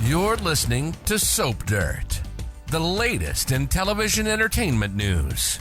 You're listening to Soap Dirt, the latest in television entertainment news.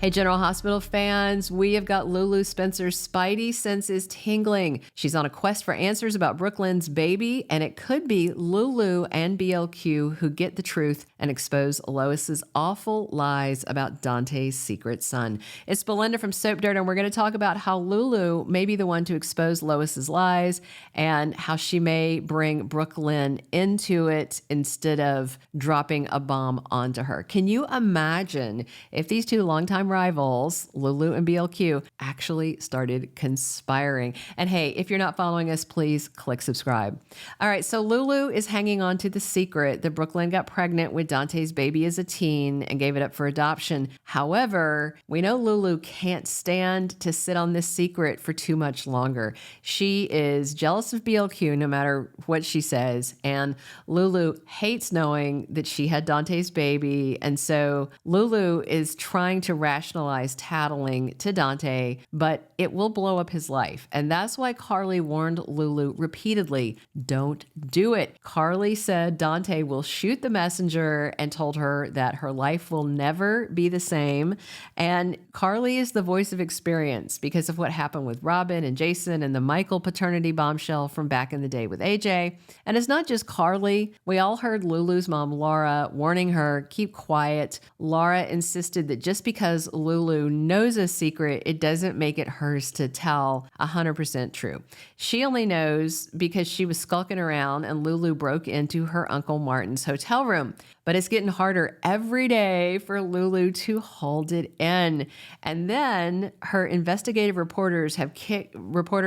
Hey, General Hospital fans, we have got Lulu Spencer's spidey senses tingling. She's on a quest for answers about Brook Lynn's baby, and it could be Lulu and BLQ who get the truth and expose Lois's awful lies about Dante's secret son. It's Belinda from Soap Dirt, and we're going to talk about how Lulu may be the one to expose Lois's lies and how she may bring Brook Lynn into it instead of dropping a bomb onto her. Can you imagine if these two longtime rivals, Lulu and BLQ, actually started conspiring? And hey, if you're not following us, please click subscribe. All right, so Lulu is hanging on to the secret that Brook Lynn got pregnant with Dante's baby as a teen and gave it up for adoption. However, we know Lulu can't stand to sit on this secret for too much longer. She is jealous of BLQ no matter what she says, and Lulu hates knowing that she had Dante's baby, and so Lulu is trying to rationalize tattling to Dante, but it will blow up his life. And that's why Carly warned Lulu repeatedly, don't do it. Carly said Dante will shoot the messenger and told her that her life will never be the same. And Carly is the voice of experience because of what happened with Robin and Jason and the Michael paternity bombshell from back in the day with AJ. And it's not just Carly. We all heard Lulu's mom, Laura, warning her, keep quiet. Laura insisted that just because Lulu knows a secret, it doesn't make it hers to tell 100% true. She only knows because she was skulking around and Lulu broke into her Uncle Martin's hotel room. But it's getting harder every day for Lulu to hold it in. And then her investigative reporter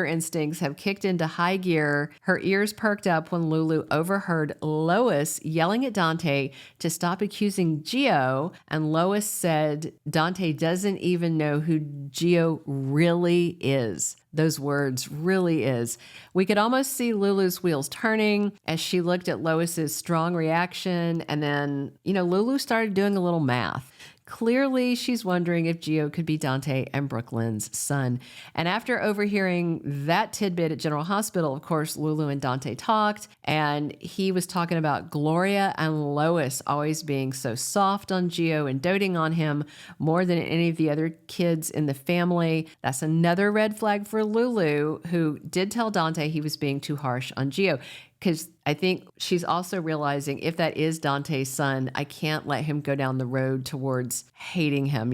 instincts have kicked into high gear. Her ears perked up when Lulu overheard Lois yelling at Dante to stop accusing Gio. And Lois said Dante doesn't even know who Gio really is. Those words, really is. We could almost see Lulu's wheels turning as she looked at Lois's strong reaction. And then, Lulu started doing a little math. Clearly, she's wondering if Gio could be Dante and Brook Lynn's son. And after overhearing that tidbit at General Hospital, of course, Lulu and Dante talked, and he was talking about Gloria and Lois always being so soft on Gio and doting on him more than any of the other kids in the family. That's another red flag for Lulu, who did tell Dante he was being too harsh on Gio. Because I think she's also realizing if that is Dante's son, I can't let him go down the road towards hating him,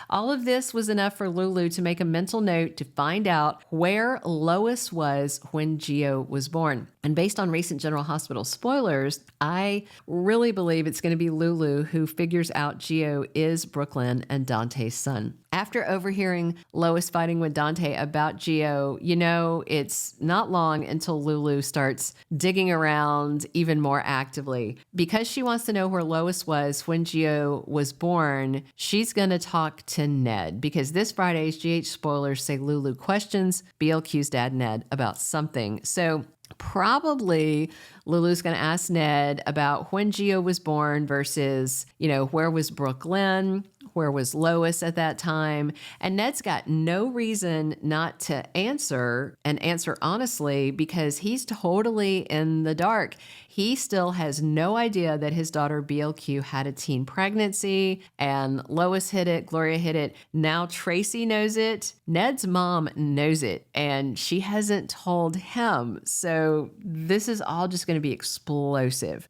All of this was enough for Lulu to make a mental note to find out where Lois was when Gio was born. And based on recent General Hospital spoilers, I really believe it's going to be Lulu who figures out Gio is Brook Lynn and Dante's son. After overhearing Lois fighting with Dante about Gio, it's not long until Lulu starts digging around even more actively. Because she wants to know where Lois was when Gio was born, she's going to talk to Ned, because this Friday's GH spoilers say Lulu questions BLQ's dad, Ned, about something. So probably Lulu's going to ask Ned about when Gio was born versus, where was Brook Lynn? Where was Lois at that time? And Ned's got no reason not to answer and answer honestly, because he's totally in the dark. He still has no idea that his daughter BLQ had a teen pregnancy, and Lois hid it, Gloria hid it. Now Tracy knows it. Ned's mom knows it, and she hasn't told him. So this is all just going to be explosive.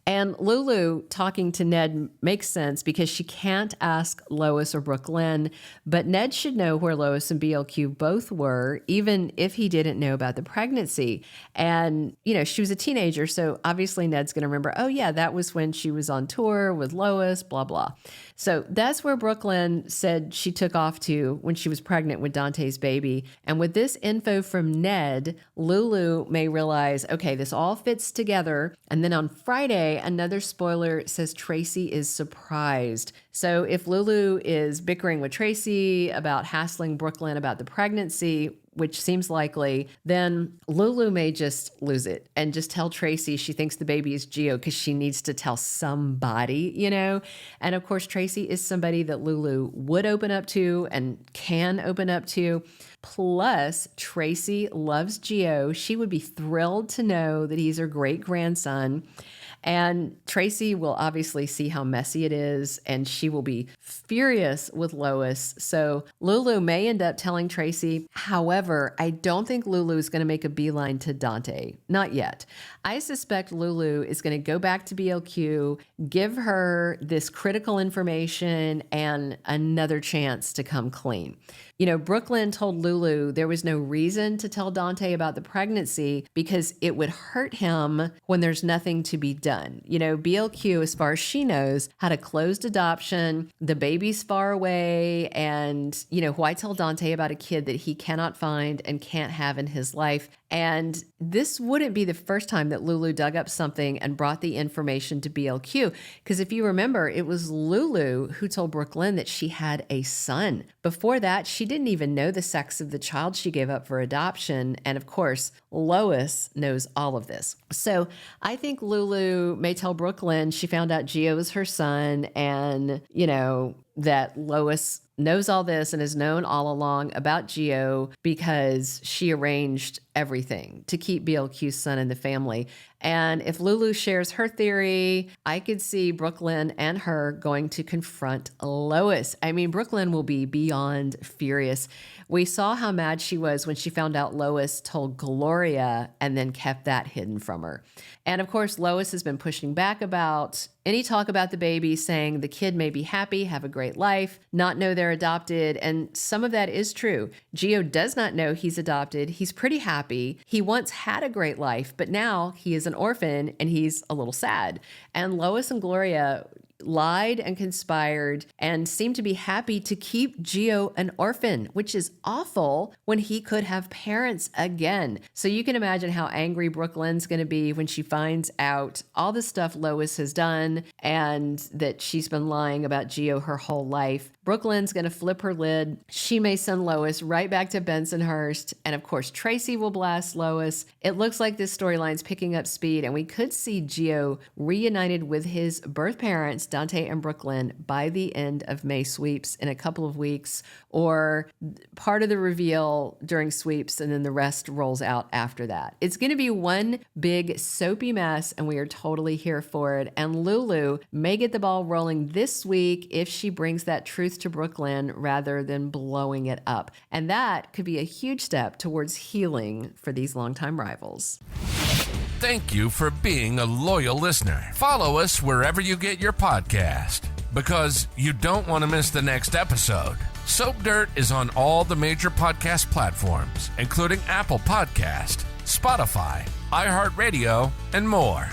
And Lulu talking to Ned makes sense because she can't ask Lois or Brook Lynn, but Ned should know where Lois and BLQ both were, even if he didn't know about the pregnancy. And, she was a teenager, so obviously Ned's going to remember, oh yeah, that was when she was on tour with Lois, blah, blah. So that's where Brook Lynn said she took off to when she was pregnant with Dante's baby. And with this info from Ned, Lulu may realize, okay, this all fits together. And then on Friday, another spoiler says Tracy is surprised. So if Lulu is bickering with Tracy about hassling Brook Lynn about the pregnancy, which seems likely, then Lulu may just lose it and just tell Tracy she thinks the baby is Gio because she needs to tell somebody, you know? And of course, Tracy is somebody that Lulu would open up to and can open up to. Plus, Tracy loves Gio. She would be thrilled to know that he's her great grandson. And Tracy will obviously see how messy it is, and she will be furious with Lois. So Lulu may end up telling Tracy. However, I don't think Lulu is going to make a beeline to Dante. Not yet. I suspect Lulu is going to go back to BLQ, give her this critical information and another chance to come clean. You know, Brook Lynn told Lulu there was no reason to tell Dante about the pregnancy because it would hurt him when there's nothing to be done. You know, BLQ, as far as she knows, had a closed adoption. The baby's far away. And, you know, why tell Dante about a kid that he cannot find and can't have in his life? And this wouldn't be the first time that Lulu dug up something and brought the information to BLQ. Because if you remember, it was Lulu who told Brook Lynn that she had a son. Before that, she didn't even know the sex of the child she gave up for adoption. And of course, Lois knows all of this. So I think Lulu may tell Brook Lynn she found out Gio was her son and, you know, that Lois knows all this and has known all along about Gio because she arranged everything to keep BLQ's son in the family. And if Lulu shares her theory, I could see Brook Lynn and her going to confront Lois. I mean, Brook Lynn will be beyond furious. We saw how mad she was when she found out Lois told Gloria and then kept that hidden from her. And of course, Lois has been pushing back about any talk about the baby, saying the kid may be happy, have a great life, not know they're adopted. And some of that is true. Gio does not know he's adopted. He's pretty happy. He once had a great life, but now he is an orphan and he's a little sad. And Lois and Gloria lied and conspired and seemed to be happy to keep Gio an orphan, which is awful when he could have parents again. So you can imagine how angry Brook Lynn's going to be when she finds out all the stuff Lois has done and that she's been lying about Gio her whole life. Brook Lynn's going to flip her lid. She may send Lois right back to Bensonhurst. And of course, Tracy will blast Lois. It looks like this storyline's picking up speed and we could see Gio reunited with his birth parents, Dante and Brooklyn, by the end of May sweeps in a couple of weeks, or part of the reveal during sweeps and then the rest rolls out after that. It's going to be one big soapy mess and we are totally here for it. And Lulu may get the ball rolling this week if she brings that truth to Brook Lynn rather than blowing it up. And that could be a huge step towards healing for these longtime rivals. Thank you for being a loyal listener. Follow us wherever you get your podcast because you don't want to miss the next episode. Soap Dirt is on all the major podcast platforms, including Apple Podcast, Spotify, iHeartRadio, and more.